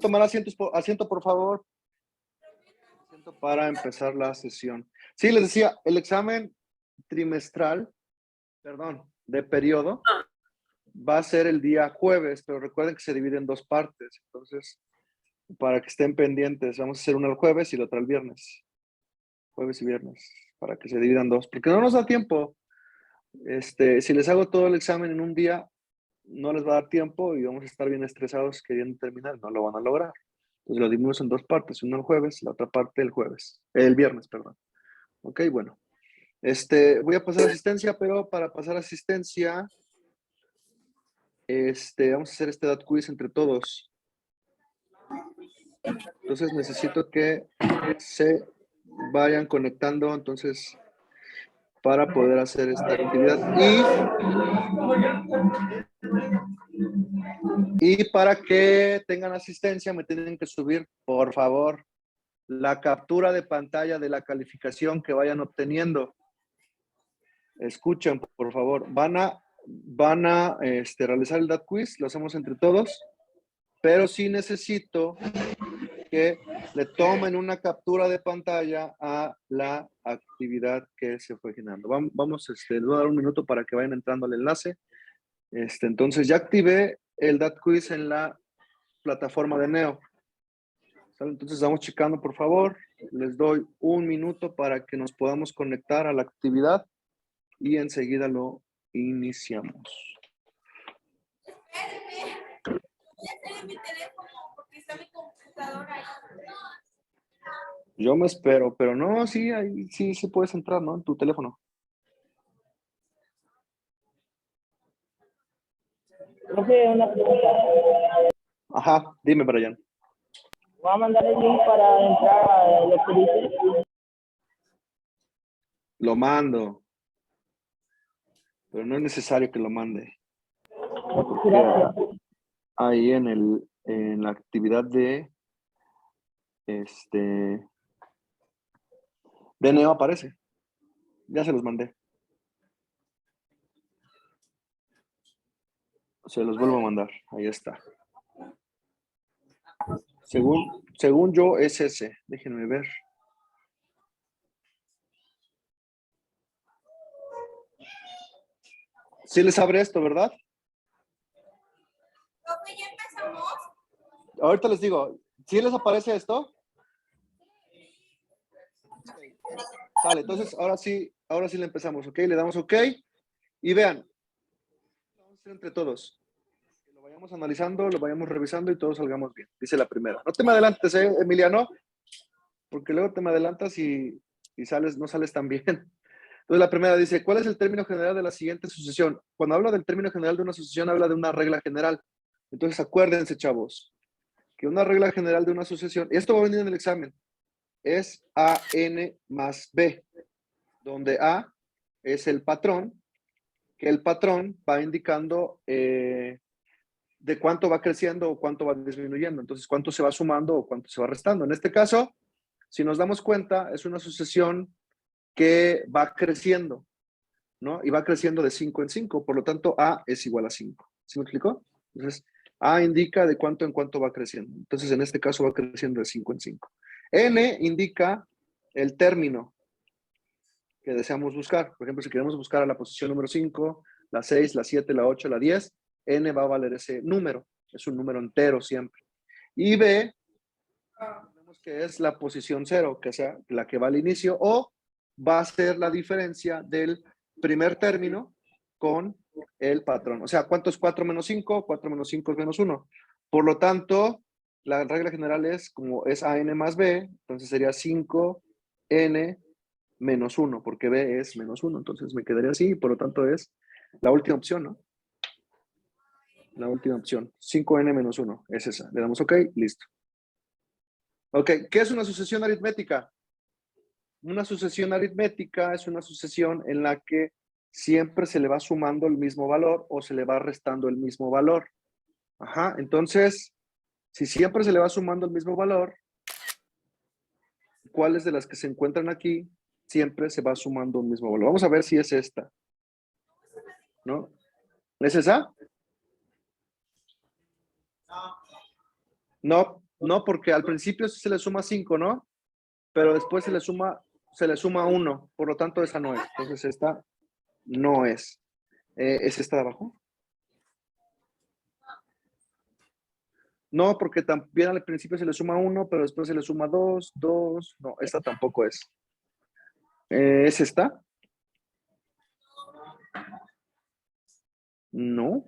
tomar asiento, por favor. Asiento para empezar la sesión. Sí, les decía, el examen trimestral, de periodo, va a ser el día jueves, pero recuerden que se divide en dos partes. Entonces, para que estén pendientes, vamos a hacer una el jueves y la otra el viernes. Jueves y viernes, para que se dividan dos, porque no nos da tiempo. Si les hago todo el examen en un día, no les va a dar tiempo y vamos a estar bien estresados queriendo terminar, no lo van a lograr. Entonces lo dividimos en dos partes, una el jueves, la otra parte el viernes, perdón. Ok, bueno. Voy a pasar asistencia, pero para pasar asistencia, vamos a hacer este DAT quiz entre todos. Entonces necesito que se vayan conectando, entonces, para poder hacer esta actividad. Y para que tengan asistencia, me tienen que subir, por favor, la captura de pantalla de la calificación que vayan obteniendo. Escuchen, por favor. Van a realizar el DAT quiz, lo hacemos entre todos, pero sí necesito que le tomen una captura de pantalla a la actividad que se fue generando. Vamos, les voy a dar un minuto para que vayan entrando al enlace. Entonces ya activé el DAT quiz en la plataforma de Neo. ¿Sale? Entonces vamos checando, por favor. Les doy un minuto para que nos podamos conectar a la actividad y enseguida lo iniciamos. Voy a hacer mi teléfono porque está mi computadora ahí. Yo me espero, pero no, sí, ahí sí puedes entrar, ¿no? En tu teléfono. Profe, una pregunta. Ajá, dime, Brian. ¿Va a mandar el link para entrar a lo que dice? Lo mando. Pero no es necesario que lo mande. Gracias. Ahí en la actividad de Neo aparece. Ya se los mandé. Se los vuelvo a mandar. Ahí está. Según yo es ese. Déjenme ver. Sí les abre esto, ¿verdad? Profe, ¿ya empezamos? Ahorita les digo. ¿Sí les aparece esto? Sale, entonces ahora sí le empezamos, ¿ok? Le damos OK. Y vean. Vamos a hacer entre todos. Que lo vayamos analizando, lo vayamos revisando y todos salgamos bien. Dice la primera. No te me adelantes, Emiliano. Porque luego te me adelantas y no sales tan bien. Entonces la primera dice, ¿cuál es el término general de la siguiente sucesión? Cuando habla del término general de una sucesión, habla de una regla general. Entonces acuérdense, chavos, que una regla general de una sucesión, y esto va a venir en el examen, es AN más B, donde A es el patrón, que el patrón va indicando de cuánto va creciendo o cuánto va disminuyendo. Entonces, cuánto se va sumando o cuánto se va restando. En este caso, si nos damos cuenta, es una sucesión que va creciendo, ¿no? Y va creciendo de 5 en 5, por lo tanto, A es igual a 5. ¿Sí me explicó? Entonces, A indica de cuánto en cuánto va creciendo. Entonces, en este caso va creciendo de 5 en 5. N indica el término que deseamos buscar. Por ejemplo, si queremos buscar a la posición número 5, la 6, la 7, la 8, la 10, N va a valer ese número. Es un número entero siempre. Y B, tenemos que es la posición 0, que sea la que va al inicio, o va a ser la diferencia del primer término con el patrón. O sea, ¿cuánto es 4 menos 5? 4 menos 5 es menos 1. Por lo tanto, la regla general es como es AN más B, entonces sería 5N menos 1, porque B es menos 1. Entonces me quedaría así y por lo tanto es la última opción, ¿no? La última opción. 5N menos 1 es esa. Le damos OK, listo. Ok, ¿qué es una sucesión aritmética? Una sucesión aritmética es una sucesión en la que siempre se le va sumando el mismo valor o se le va restando el mismo valor. Ajá, entonces, si siempre se le va sumando el mismo valor, ¿cuáles de las que se encuentran aquí siempre se va sumando un mismo valor? Vamos a ver si es esta. ¿No? ¿Es esa? No. No, porque al principio sí se le suma 5, ¿no? Pero después se le suma 1. Por lo tanto, esa no es. Entonces, esta no es. ¿Es esta de abajo? No, porque también al principio se le suma 1, pero después se le suma 2, 2. No, esta tampoco es. ¿Es esta? No.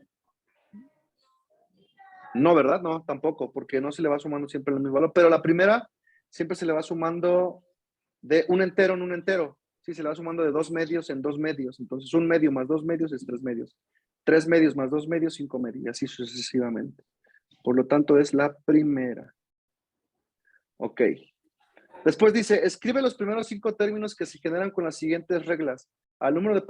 No, ¿verdad? No, tampoco, porque no se le va sumando siempre el mismo valor. Pero la primera siempre se le va sumando de un entero en un entero. Sí, se le va sumando de 2 medios en 2 medios. Entonces, 1 medio más 2 medios es 3 medios. 3 medios más 2 medios, 5 medios. Y así sucesivamente. Por lo tanto, es la primera. Ok. Después dice, escribe los primeros 5 términos que se generan con las siguientes reglas. Al número de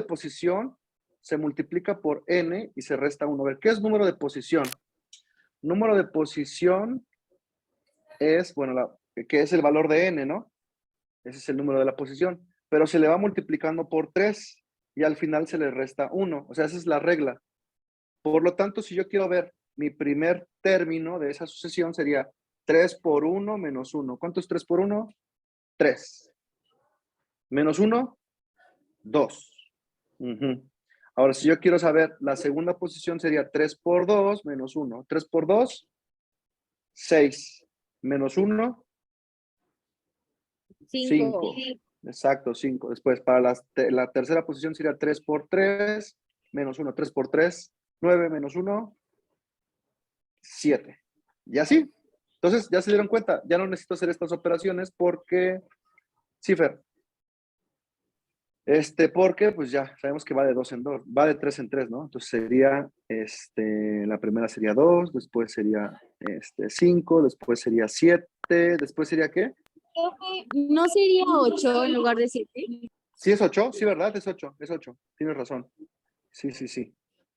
posición se multiplica por n y se resta 1. A ver, ¿qué es número de posición? Número de posición es, bueno, que es el valor de n, ¿no? Ese es el número de la posición. Pero se le va multiplicando por 3 y al final se le resta 1. O sea, esa es la regla. Por lo tanto, si yo quiero ver mi primer término de esa sucesión sería 3 por 1 menos 1. ¿Cuánto es 3 por 1? 3. Menos 1, 2. Ahora, si yo quiero saber la segunda posición sería 3 por 2 menos 1. 3 por 2, 6. Menos 1, 5. Exacto, 5. Después, para la tercera posición sería 3 por 3 menos 1. 3 por 3, 9 menos 1, 7. Y así. Entonces, ya se dieron cuenta, ya no necesito hacer estas operaciones porque, sí, Fer, porque pues ya sabemos que va de 2 en 2, va de 3 en 3, ¿no? Entonces sería, la primera sería 2, después sería 5, después sería 7, después sería ¿qué? ¿No sería 8 en lugar de 7? Sí, es 8, sí, ¿verdad? Es 8, tienes razón. Sí,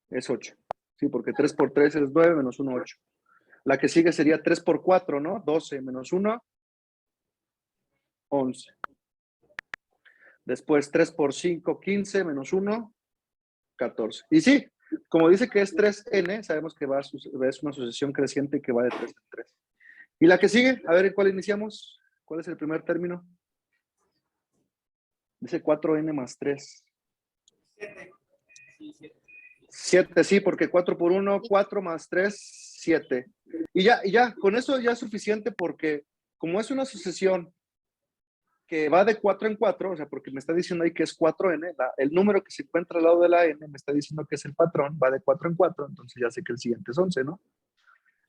es 8. Sí, porque 3 por 3 es 9 menos 1, 8. La que sigue sería 3 por 4, ¿no? 12 menos 1, 11. Después 3 por 5, 15 menos 1, 14. Y sí, como dice que es 3n, sabemos que es una sucesión creciente que va de 3 en 3. Y la que sigue, a ver en cuál iniciamos. ¿Cuál es el primer término? Dice 4n más 3. 7, sí, porque 4 por 1, 4 más 3, 7. Y ya, con eso ya es suficiente porque como es una sucesión que va de 4 en 4, o sea, porque me está diciendo ahí que es 4n, el número que se encuentra al lado de la n me está diciendo que es el patrón, va de 4 en 4, entonces ya sé que el siguiente es 11, ¿no?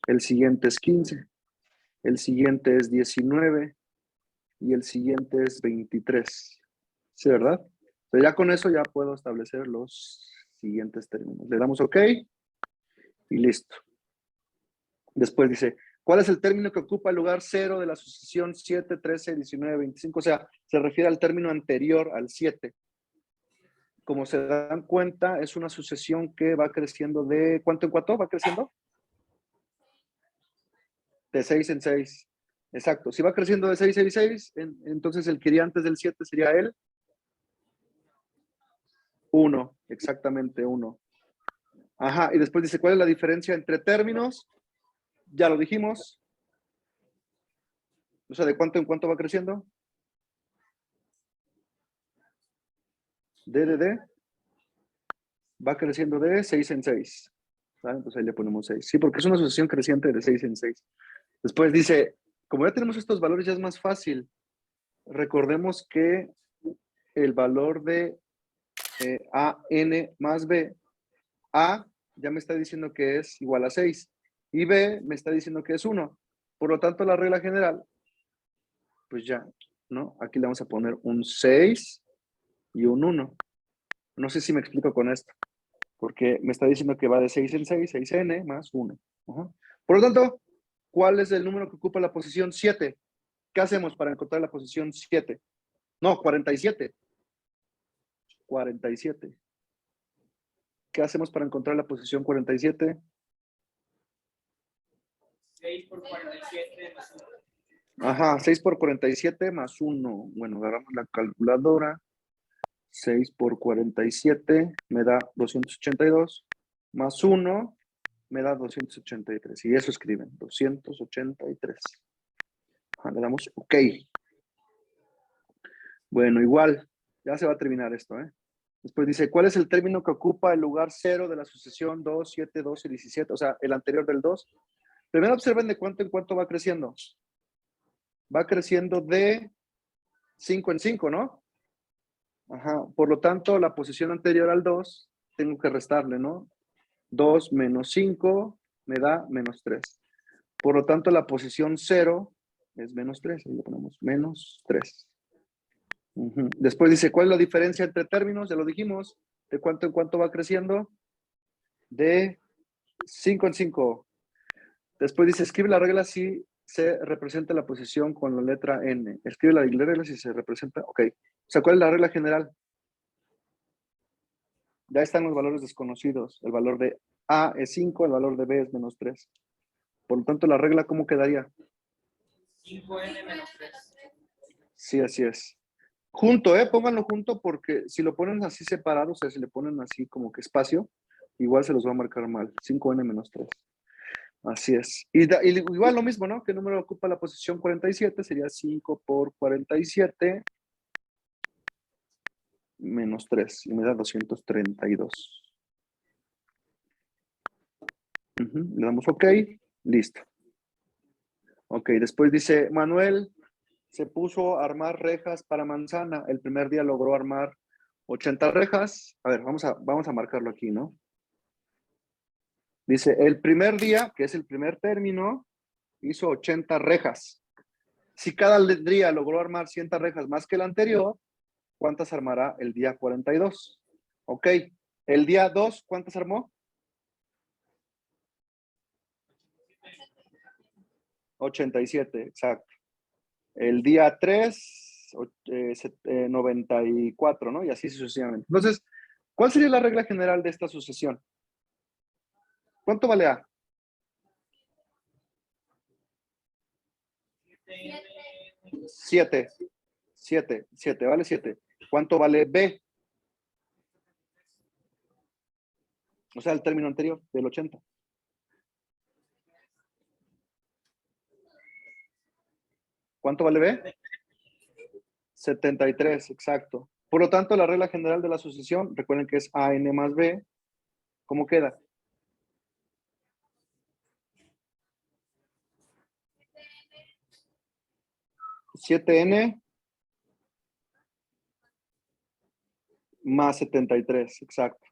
El siguiente es 15, el siguiente es 19 y el siguiente es 23. ¿Sí, verdad? Entonces ya con eso ya puedo establecer los siguientes términos. Le damos OK y listo. Después dice, ¿cuál es el término que ocupa el lugar 0 de la sucesión 7, 13, 19, 25? O sea, se refiere al término anterior al 7. Como se dan cuenta, es una sucesión que va creciendo de... ¿Cuánto en cuánto va creciendo? De 6 en 6. Exacto. Si va creciendo de 6 en 6, entonces el que iría antes del 7 sería el 1. Exactamente, 1. Ajá, y después dice, ¿cuál es la diferencia entre términos? Ya lo dijimos. O sea, ¿de cuánto en cuánto va creciendo? D. Va creciendo de 6 en 6. ¿Vale? Entonces ahí le ponemos 6. Sí, porque es una sucesión creciente de 6 en 6. Después dice, como ya tenemos estos valores, ya es más fácil. Recordemos que el valor de AN más B, A ya me está diciendo que es igual a 6 y B me está diciendo que es 1. Por lo tanto, la regla general, pues ya, ¿no? Aquí le vamos a poner un 6 y un 1. No sé si me explico con esto, porque me está diciendo que va de 6 en 6, 6n más 1. Por lo tanto, ¿cuál es el número que ocupa la posición 7? ¿Qué hacemos para encontrar la posición 7? No, 47. 47. ¿Qué hacemos para encontrar la posición 47? 6 por 47 más 1. Ajá, 6 por 47 más 1. Bueno, agarramos la calculadora. 6 por 47 me da 282 más 1. me da 283. Y eso escriben, 283. Ajá, le damos OK. Bueno, igual, ya se va a terminar esto, ¿eh? Después dice, ¿cuál es el término que ocupa el lugar 0 de la sucesión 2, 7, 12 y 17? O sea, el anterior del 2. Primero observen de cuánto en cuánto va creciendo. Va creciendo de 5 en 5, ¿no? Ajá. Por lo tanto, la posición anterior al 2, tengo que restarle, ¿no? 2 menos 5 me da menos 3. Por lo tanto, la posición 0 es menos 3. Ahí le ponemos menos 3. Después dice, ¿cuál es la diferencia entre términos? Ya lo dijimos. ¿De cuánto en cuánto va creciendo? De 5 en 5. Después dice, escribe la regla si se representa la posición con la letra N. Escribe la regla si se representa. Ok. O sea, ¿cuál es la regla general? Ya están los valores desconocidos. El valor de A es 5, el valor de B es menos 3. Por lo tanto, la regla, ¿cómo quedaría? 5n menos 3. Sí, así es. Junto, pónganlo junto porque si lo ponen así separado, o sea, si le ponen así como que espacio, igual se los va a marcar mal. 5n menos 3. Así es. Y igual lo mismo, ¿no? ¿Qué número ocupa la posición 47? Sería 5 por 47 menos 3. Y me da 232. Le damos OK. Listo. Ok, después dice, Manuel se puso a armar rejas para manzana. El primer día logró armar 80 rejas. A ver, vamos a marcarlo aquí, ¿no? Dice, el primer día, que es el primer término, hizo 80 rejas. Si cada día logró armar 100 rejas más que el anterior, ¿cuántas armará el día 42? Ok, el día 2, ¿cuántas armó? 87, exacto. El día 3, 94, ¿no? Y así sucesivamente. Entonces, ¿cuál sería la regla general de esta sucesión? ¿Cuánto vale A? 7. 7, vale 7. ¿Cuánto vale B? O sea, el término anterior del 80. ¿Cuánto vale B? 73, exacto. Por lo tanto, la regla general de la sucesión, recuerden que es AN más B. ¿Cómo queda? 7N más 73, exacto.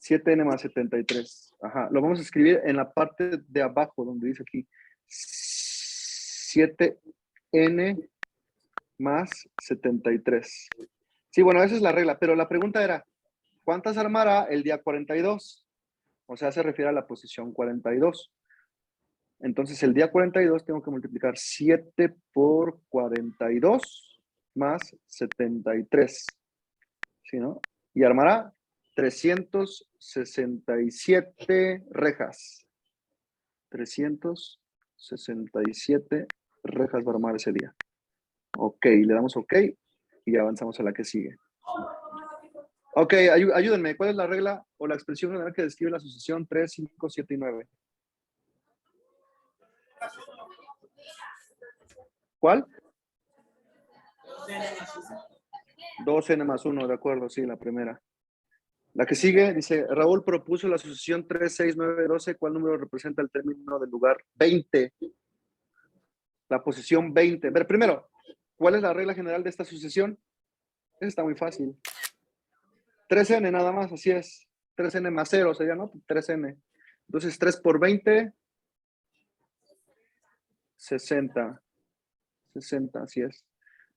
7N más 73. Ajá. Lo vamos a escribir en la parte de abajo, donde dice aquí 7N más 73. Sí, bueno, esa es la regla, pero la pregunta era, ¿cuántas armará el día 42? O sea, se refiere a la posición 42. Entonces, el día 42 tengo que multiplicar 7 por 42 más 73. ¿Sí, no? Y armará 367 rejas. 367 rejas va a armar ese día. Ok, le damos OK y avanzamos a la que sigue. Ok, ayúdenme. ¿Cuál es la regla o la expresión general que describe la sucesión 3, 5, 7 y 9? ¿Cuál? 2n más 1, de acuerdo, sí, la primera. La que sigue dice, Raúl propuso la sucesión 3, 6, 9, 12. ¿Cuál número representa el término del lugar 20? La posición 20. Pero primero, ¿cuál es la regla general de esta sucesión? Esa está muy fácil. 3n nada más, así es. 3n más 0 sería, ¿no? 3n. Entonces, 3 por 20, 60. 60, así es.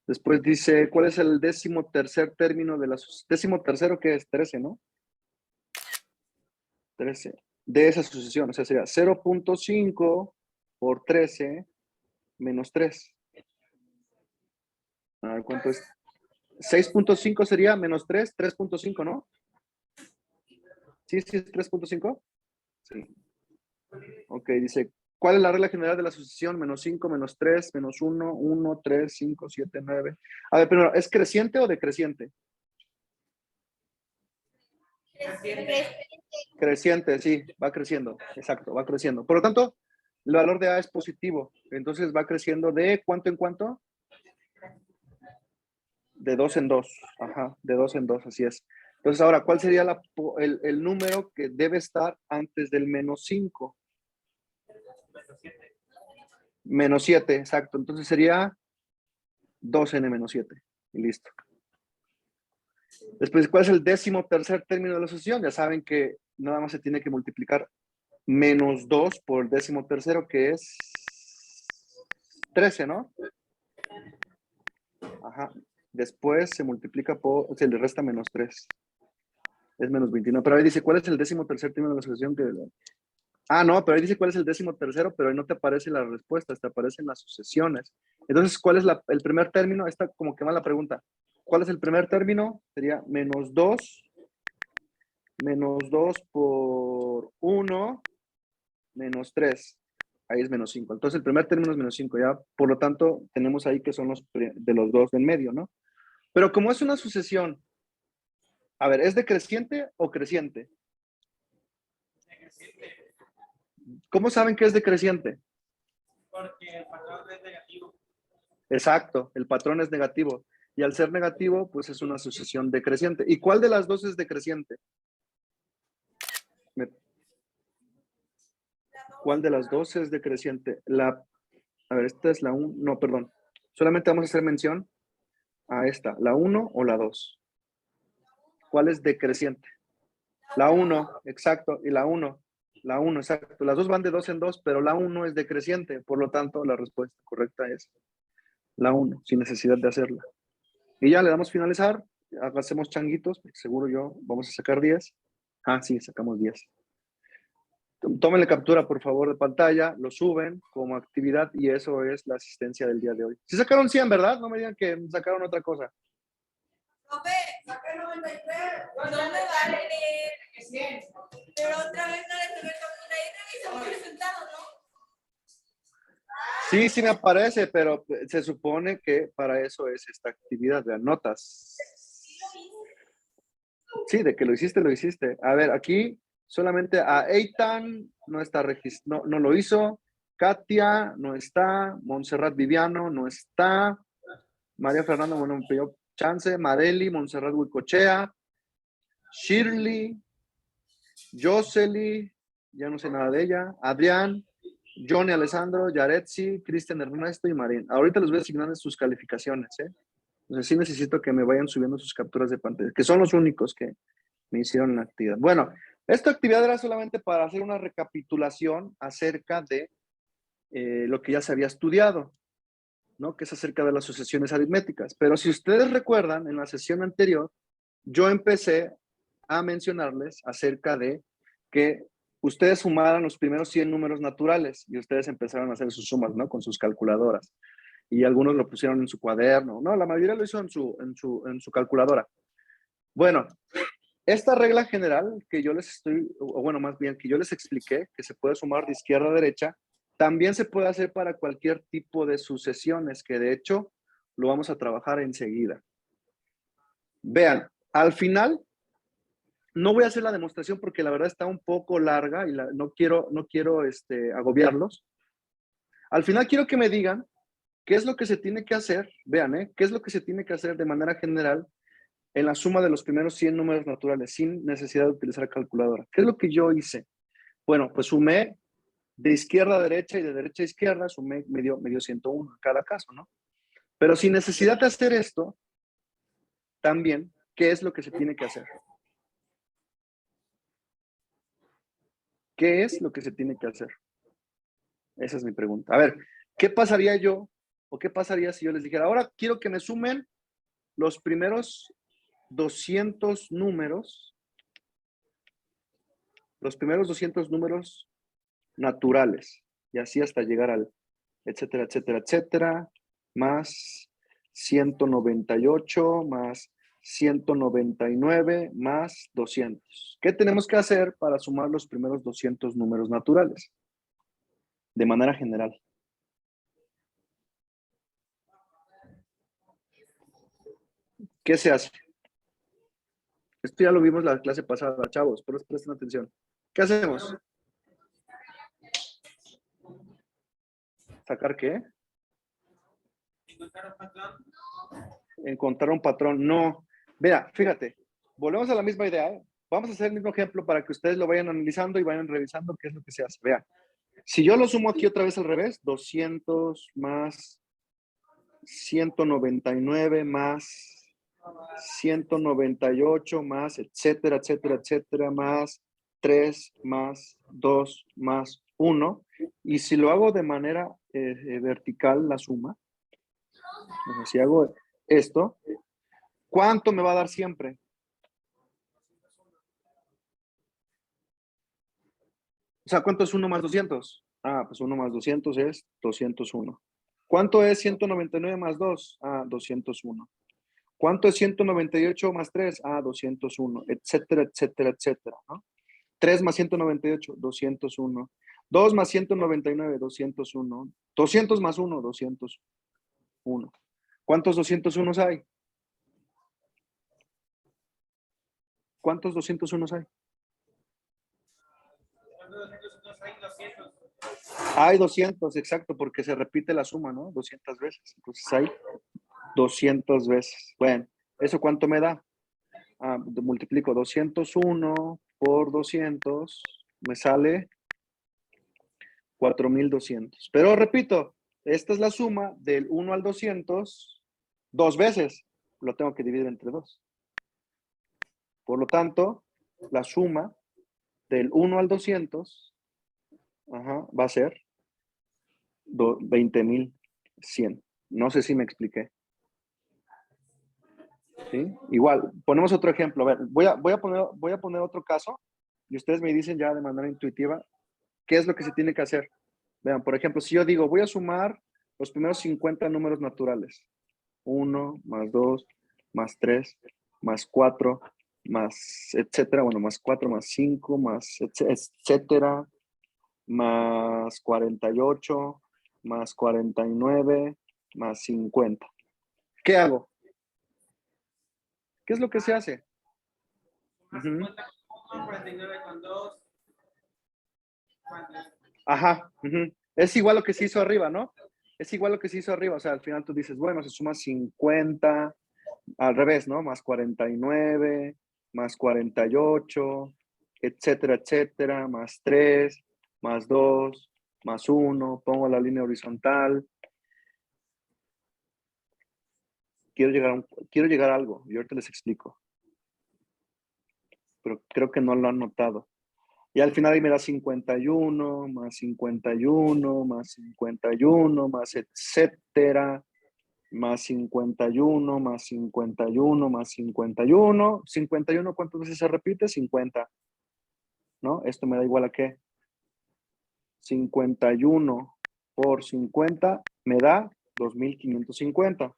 Después dice, ¿cuál es el 13º término de la sucesión? 13º, ¿qué es? 13, ¿no? 13. De esa sucesión, o sea, sería 0.5 por 13 menos 3. A ver, ¿cuánto es? 6.5 sería menos 3, 3.5, ¿no? ¿Sí, sí es 3.5? Sí. Ok, dice, ¿cuál es la regla general de la sucesión? Menos 5, menos 3, menos 1, 1, 3, 5, 7, 9. A ver, primero, ¿es creciente o decreciente? Creciente, sí, va creciendo. Exacto, va creciendo. Por lo tanto, el valor de A es positivo. Entonces va creciendo de ¿cuánto en cuánto? De 2 en 2. Ajá, de 2 en 2, así es. Entonces, ahora, ¿cuál sería el número que debe estar antes del menos 5? Menos 7, exacto. Entonces sería 2n menos 7. Y listo. Después, ¿cuál es el 13º término de la asociación? Ya saben que nada más se tiene que multiplicar menos 2 por el 13º, que es 13, ¿no? Ajá. Después se multiplica por, se le resta menos 3. Es menos 29. Pero ahí dice, ¿cuál es el 13º término de la asociación? Ah, no, pero ahí dice cuál es el 13º, pero ahí no te aparecen las respuestas, te aparecen las sucesiones. Entonces, ¿cuál es el primer término? Está como que mala pregunta. ¿Cuál es el primer término? Sería menos 2 por 1 menos 3. Ahí es menos 5. Entonces, el primer término es menos 5. Ya, por lo tanto, tenemos ahí que son los de los dos en medio, ¿no? Pero como es una sucesión, a ver, ¿es decreciente o creciente? ¿Cómo saben que es decreciente? Porque el patrón es negativo. Exacto, el patrón es negativo. Y al ser negativo, pues es una sucesión decreciente. ¿Y cuál de las dos es decreciente? ¿Cuál de las dos es decreciente? A ver, esta es la 1. No, perdón. Solamente vamos a hacer mención a esta, la 1 o la 2. ¿Cuál es decreciente? La 1, exacto, y la 1. La 1, exacto. Las dos van de 2 en 2, pero la 1 es decreciente. Por lo tanto, la respuesta correcta es la 1, sin necesidad de hacerla. Y ya le damos finalizar. Hacemos changuitos, porque seguro yo vamos a sacar 10. Ah, sí, sacamos 10. Tómenle captura, por favor, de pantalla, lo suben como actividad y eso es la asistencia del día de hoy. Si sacaron 100, ¿verdad? No me digan que sacaron otra cosa. Profe, saqué 93. No me vale leer. 100. Pero otra vez no le tomé captura y revisamos el resultado, ¿no? Sí, sí me aparece, pero se supone que para eso es esta actividad de notas. Sí, de que lo hiciste, lo hiciste. A ver, aquí solamente a Eitan no está registrado, no lo hizo. Katia no está. Montserrat Viviano no está. María Fernanda, bueno, me pidió chance. Mareli, Montserrat Huicochea. Shirley, Josely, ya no sé nada de ella. Adrián, Johnny Alessandro, Yaretsi, Cristian Ernesto y Marín. Ahorita les voy a asignar sus calificaciones, ¿eh? Entonces sí necesito que me vayan subiendo sus capturas de pantalla, que son los únicos que me hicieron la actividad. Bueno, esta actividad era solamente para hacer una recapitulación acerca de lo que ya se había estudiado, ¿no? Que es acerca de las sucesiones aritméticas. Pero si ustedes recuerdan, en la sesión anterior, yo empecé a mencionarles acerca de que ustedes sumaran los primeros 100 números naturales y ustedes empezaron a hacer sus sumas, ¿no? Con sus calculadoras. Y algunos lo pusieron en su cuaderno, ¿no? La mayoría lo hizo en su calculadora. Bueno, esta regla general que yo les estoy, o bueno, más bien que yo les expliqué, que se puede sumar de izquierda a derecha, también se puede hacer para cualquier tipo de sucesiones, que de hecho lo vamos a trabajar enseguida. Vean, al final, no voy a hacer la demostración porque la verdad está un poco larga y no quiero agobiarlos. Al final quiero que me digan qué es lo que se tiene que hacer, vean, qué es lo que se tiene que hacer de manera general en la suma de los primeros 100 números naturales sin necesidad de utilizar calculadora. ¿Qué es lo que yo hice? Bueno, pues sumé de izquierda a derecha y de derecha a izquierda, sumé, me dio 101 en cada caso, ¿no? Pero sin necesidad de hacer esto, también, ¿qué es lo que se tiene que hacer? ¿Qué es lo que se tiene que hacer? Esa es mi pregunta. A ver, ¿qué pasaría yo o qué pasaría si yo les dijera, ahora quiero que me sumen los primeros 200 números, naturales, y así hasta llegar al etcétera, etcétera, etcétera, más 198, más 199, más 200. ¿Qué tenemos que hacer para sumar los primeros 200 números naturales? De manera general. ¿Qué se hace? Esto ya lo vimos la clase pasada, chavos, pero presten atención. ¿Qué hacemos? ¿Sacar qué? Encontrar un patrón. Encontrar un patrón. No. Mira, fíjate, volvemos a la misma idea, ¿eh? Vamos a hacer el mismo ejemplo para que ustedes lo vayan analizando y vayan revisando qué es lo que se hace. Vean, si yo lo sumo aquí otra vez al revés, 200 más 199 más 198 más, etcétera, etcétera, etcétera, más 3 más 2 más 1. Y si lo hago de manera vertical, la suma, o sea, si hago esto, ¿cuánto me va a dar siempre? O sea, ¿cuánto es 1 más 200? Ah, pues 1 más 200 es 201. ¿Cuánto es 199 más 2? Ah, 201. ¿Cuánto es 198 más 3? Ah, 201, etcétera, etcétera, etcétera, ¿no? 3 más 198, 201. 2 más 199, 201. 200 más 1, 201. ¿Cuántos 201 hay? ¿Cuántos 201 hay? Hay 200, exacto, porque se repite la suma, ¿no? 200 veces. Entonces hay 200 veces. Bueno, ¿eso cuánto me da? Ah, multiplico 201 por 200, me sale 4200. Pero repito, esta es la suma del 1 al 200 dos veces. Lo tengo que dividir entre 2. Por lo tanto, la suma del 1 al 200 va a ser 20,100. No sé si me expliqué. ¿Sí? Igual, ponemos otro ejemplo. A ver, voy a poner otro caso y ustedes me dicen ya de manera intuitiva qué es lo que se tiene que hacer. Vean, por ejemplo, si yo digo, voy a sumar los primeros 50 números naturales. 1, más 2, más 3, más 4, más etcétera, bueno, más 4, más 5, más etcétera, más 48, más 49, más 50. ¿Qué hago? ¿Qué es lo que se hace? Más 50 con 1, 49 con 2. Ajá. Es igual lo que se hizo arriba, ¿no? Es igual lo que se hizo arriba. O sea, al final tú dices, bueno, se suma 50, al revés, ¿no? Más 49, más 48, etcétera, etcétera, más 3, más 2, más 1, pongo la línea horizontal. Quiero llegar a algo y ahorita les explico. Pero creo que no lo han notado. Y al final ahí me da 51, más 51, más 51, más etcétera, más 51, más 51, más 51. 51, ¿cuántas veces se repite? 50. ¿No? Esto me da igual a qué. 51 por 50 me da 2,550.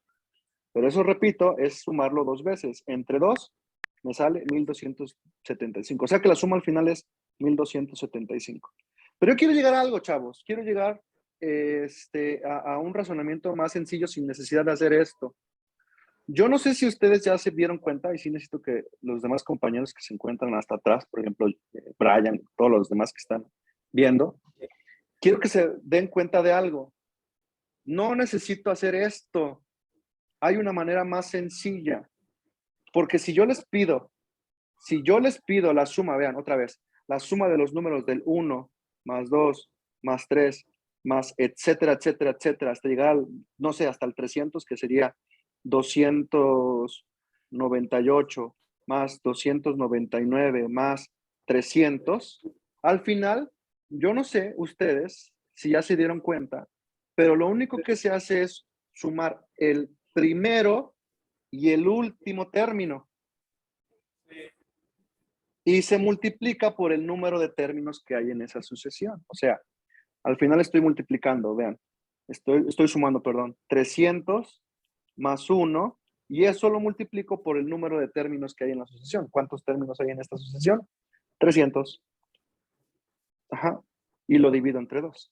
Pero eso, repito, es sumarlo dos veces. Entre 2 me sale 1,275. O sea que la suma al final es 1,275. Pero yo quiero llegar a algo, chavos. Quiero llegar a un razonamiento más sencillo sin necesidad de hacer esto. Yo no sé si ustedes ya se dieron cuenta, y sí necesito que los demás compañeros que se encuentran hasta atrás, por ejemplo, Brian, todos los demás que están viendo, quiero que se den cuenta de algo. No necesito hacer esto. Hay una manera más sencilla. Porque si yo les pido la suma, vean otra vez, la suma de los números del 1, más 2, más 3, más etcétera, etcétera, etcétera, hasta llegar al, no sé, hasta el 300, que sería 298, más 299, más 300. Al final, yo no sé ustedes si ya se dieron cuenta, pero lo único que se hace es sumar el primero y el último término. Y se multiplica por el número de términos que hay en esa sucesión. O sea, al final estoy multiplicando, vean, estoy sumando, perdón, 300 más 1, y eso lo multiplico por el número de términos que hay en la sucesión. ¿Cuántos términos hay en esta sucesión? 300. Ajá. Y lo divido entre 2.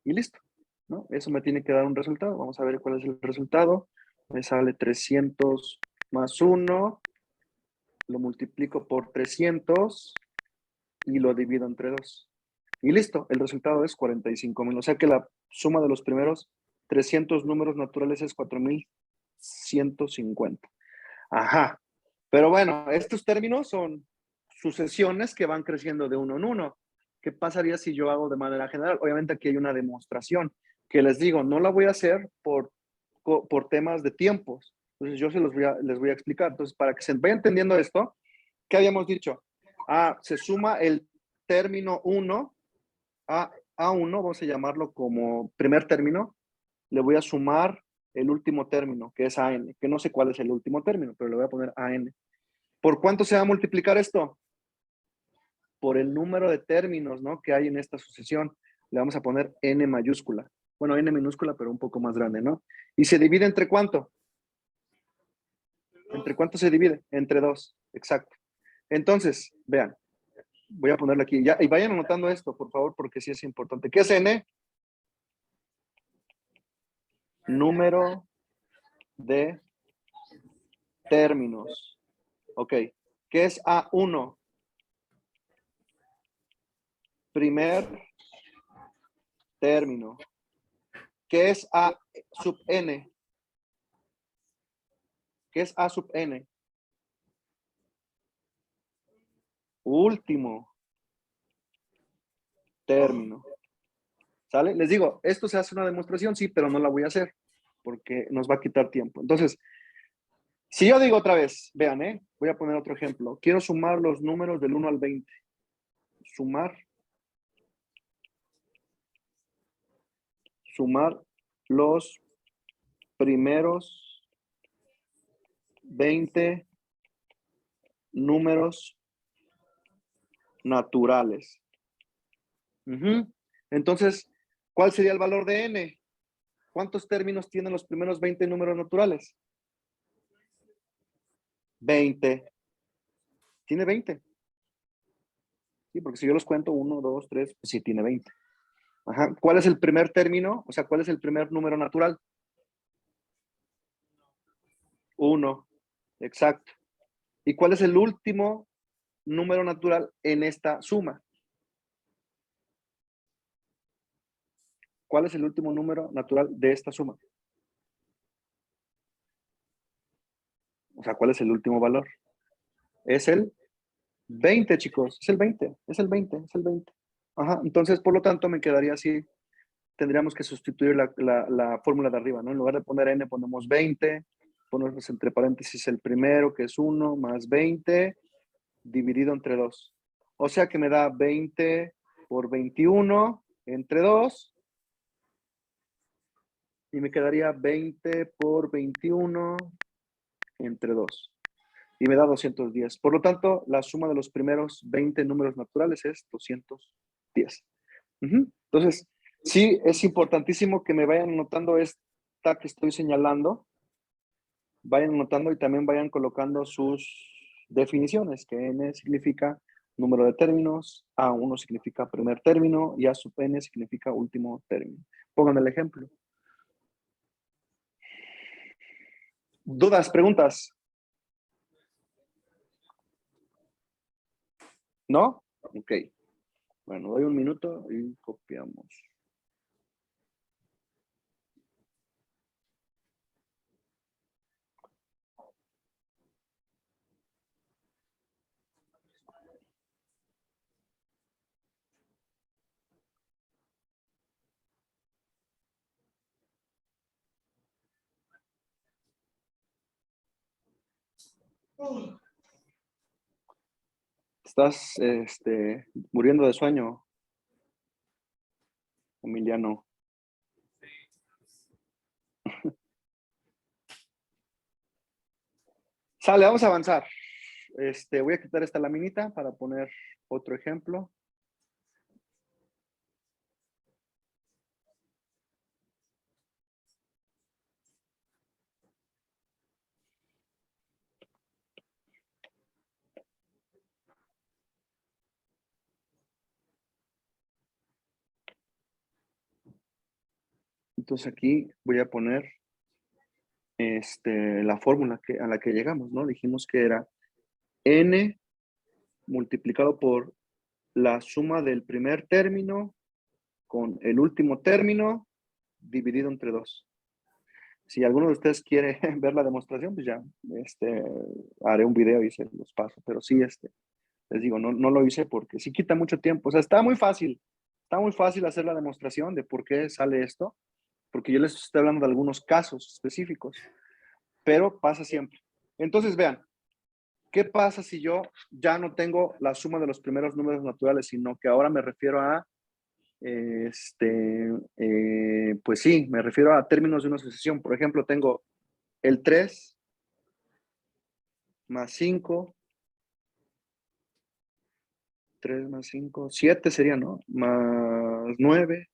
Y listo, ¿no? Eso me tiene que dar un resultado. Vamos a ver cuál es el resultado. Me sale 300 más 1, lo multiplico por 300 y lo divido entre 2. Y listo, el resultado es 45,000. O sea que la suma de los primeros 300 números naturales es 4,150. Ajá. Pero bueno, estos términos son sucesiones que van creciendo de uno en uno. ¿Qué pasaría si yo hago de manera general? Obviamente aquí hay una demostración que les digo, no la voy a hacer por temas de tiempos. Entonces yo les voy a explicar. Entonces, para que se vaya entendiendo esto, ¿qué habíamos dicho? Se suma el término 1 a A1, vamos a llamarlo como primer término, le voy a sumar el último término, que es AN, que no sé cuál es el último término, pero le voy a poner AN. ¿Por cuánto se va a multiplicar esto? Por el número de términos, ¿no?, que hay en esta sucesión. Le vamos a poner N mayúscula. Bueno, N minúscula, pero un poco más grande, ¿no? ¿Y se divide entre cuánto? ¿Entre cuánto se divide? Entre 2, exacto. Entonces, vean, voy a ponerlo aquí. Ya, y vayan anotando esto, por favor, porque sí es importante. ¿Qué es N? Número de términos. Ok. ¿Qué es A1? Primer término. ¿Qué es A sub N? ¿Qué es A sub N? Último término. ¿Sale? Les digo, esto se hace una demostración, sí, pero no la voy a hacer porque nos va a quitar tiempo. Entonces, si yo digo otra vez, vean, voy a poner otro ejemplo. Quiero sumar los números del 1 al 20. Sumar los primeros 20 números naturales. Entonces, ¿cuál sería el valor de n? ¿Cuántos términos tienen los primeros 20 números naturales? 20. Tiene 20. Sí, porque si yo los cuento, 1, 2, 3, pues sí tiene 20. Ajá. ¿Cuál es el primer término? O sea, ¿cuál es el primer número natural? 1. Exacto. ¿Y cuál es el último número natural en esta suma? ¿Cuál es el último número natural de esta suma? O sea, ¿cuál es el último valor? Es el 20, chicos. Es el 20. Es el 20. Es el 20. Ajá. Entonces, por lo tanto, me quedaría así. Tendríamos que sustituir la fórmula de arriba, ¿no? En lugar de poner n, ponemos 20. Ponemos entre paréntesis el primero, que es 1, más 20, dividido entre 2. O sea que me da 20 por 21 entre 2. Y me quedaría 20 por 21 entre 2. Y me da 210. Por lo tanto, la suma de los primeros 20 números naturales es 210. Entonces, sí, es importantísimo que me vayan anotando esta que estoy señalando. Vayan anotando y también vayan colocando sus definiciones, que n significa número de términos, A1 significa primer término y A sub n significa último término. Pongan el ejemplo. ¿Dudas, preguntas? ¿No? Ok. Bueno, doy un minuto y copiamos. Estás muriendo de sueño, Emiliano. Sale, vamos a avanzar. Voy a quitar esta laminita para poner otro ejemplo. Entonces aquí voy a poner la fórmula a la que llegamos, ¿no? Dijimos que era n multiplicado por la suma del primer término con el último término dividido entre 2. Si alguno de ustedes quiere ver la demostración, pues ya haré un video y se los paso. Pero sí, les digo, no lo hice porque sí quita mucho tiempo. O sea, está muy fácil hacer la demostración de por qué sale esto, porque yo les estoy hablando de algunos casos específicos, pero pasa siempre. Entonces, vean, ¿qué pasa si yo ya no tengo la suma de los primeros números naturales, sino que ahora me refiero a, pues sí, me refiero a términos de una sucesión? Por ejemplo, tengo el 3 más 5, 3 más 5, 7 sería, ¿no? Más 9,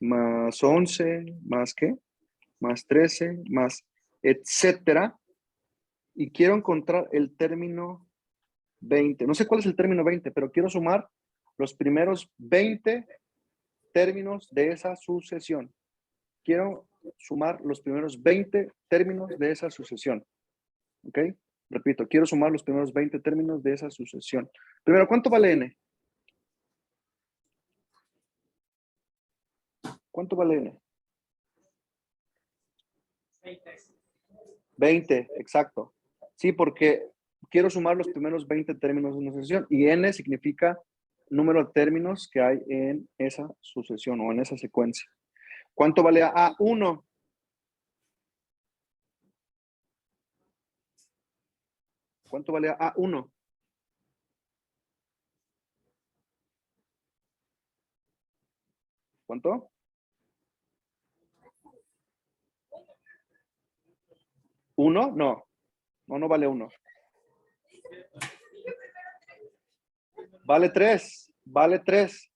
más 11, más ¿qué? Más 13, más etcétera. Y quiero encontrar el término 20. No sé cuál es el término 20, pero quiero sumar los primeros 20 términos de esa sucesión. Quiero sumar los primeros 20 términos de esa sucesión. ¿Ok? Repito, quiero sumar los primeros 20 términos de esa sucesión. Primero, ¿cuánto vale n? ¿Cuánto vale n? 20, exacto. Sí, porque quiero sumar los primeros 20 términos de una sucesión y n significa número de términos que hay en esa sucesión o en esa secuencia. ¿Cuánto vale A1? ¿Cuánto vale A1? ¿Cuánto? ¿1? No vale 1. Vale 3. Vale 3.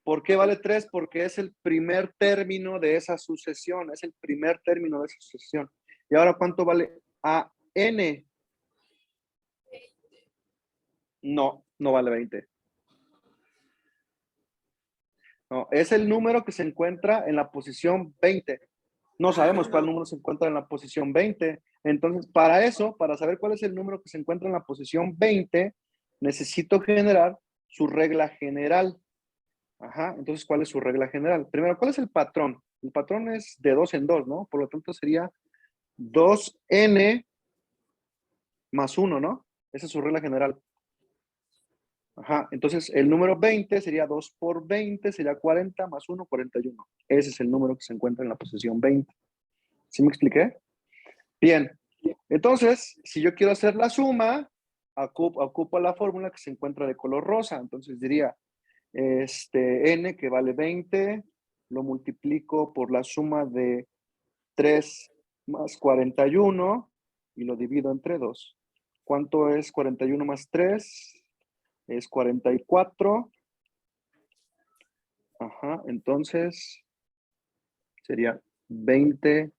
¿Por qué vale 3? Porque es el primer término de esa sucesión. Es el primer término de esa sucesión. ¿Y ahora cuánto vale AN? No vale 20. No, es el número que se encuentra en la posición 20. No sabemos cuál número se encuentra en la posición 20. Entonces, para eso, para saber cuál es el número que se encuentra en la posición 20, necesito generar su regla general. Ajá, entonces, ¿cuál es su regla general? Primero, ¿cuál es el patrón? El patrón es de 2 en 2, ¿no? Por lo tanto, sería 2n más 1, ¿no? Esa es su regla general. Ajá, entonces el número 20 sería 2 por 20, sería 40 más 1, 41. Ese es el número que se encuentra en la posición 20. ¿Sí me expliqué? Bien, entonces, si yo quiero hacer la suma, ocupo la fórmula que se encuentra de color rosa. Entonces diría, n que vale 20, lo multiplico por la suma de 3 más 41 y lo divido entre 2. ¿Cuánto es 41 más 3? Es 44. Ajá, entonces sería 20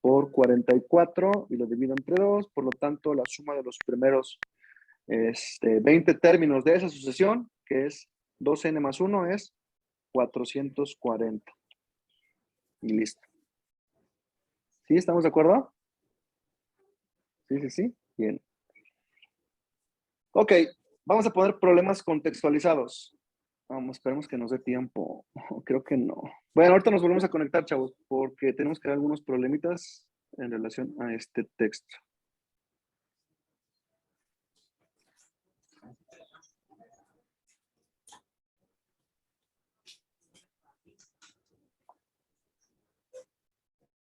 por 44 y lo divido entre 2. Por lo tanto, la suma de los primeros 20 términos de esa sucesión, que es 2n más 1, es 440. Y listo. ¿Sí? ¿Estamos de acuerdo? Sí. Bien. Ok, vamos a poner problemas contextualizados. Vamos, esperemos que nos dé tiempo. Creo que no. Bueno, ahorita nos volvemos a conectar, chavos, porque tenemos que dar algunos problemitas en relación a este texto.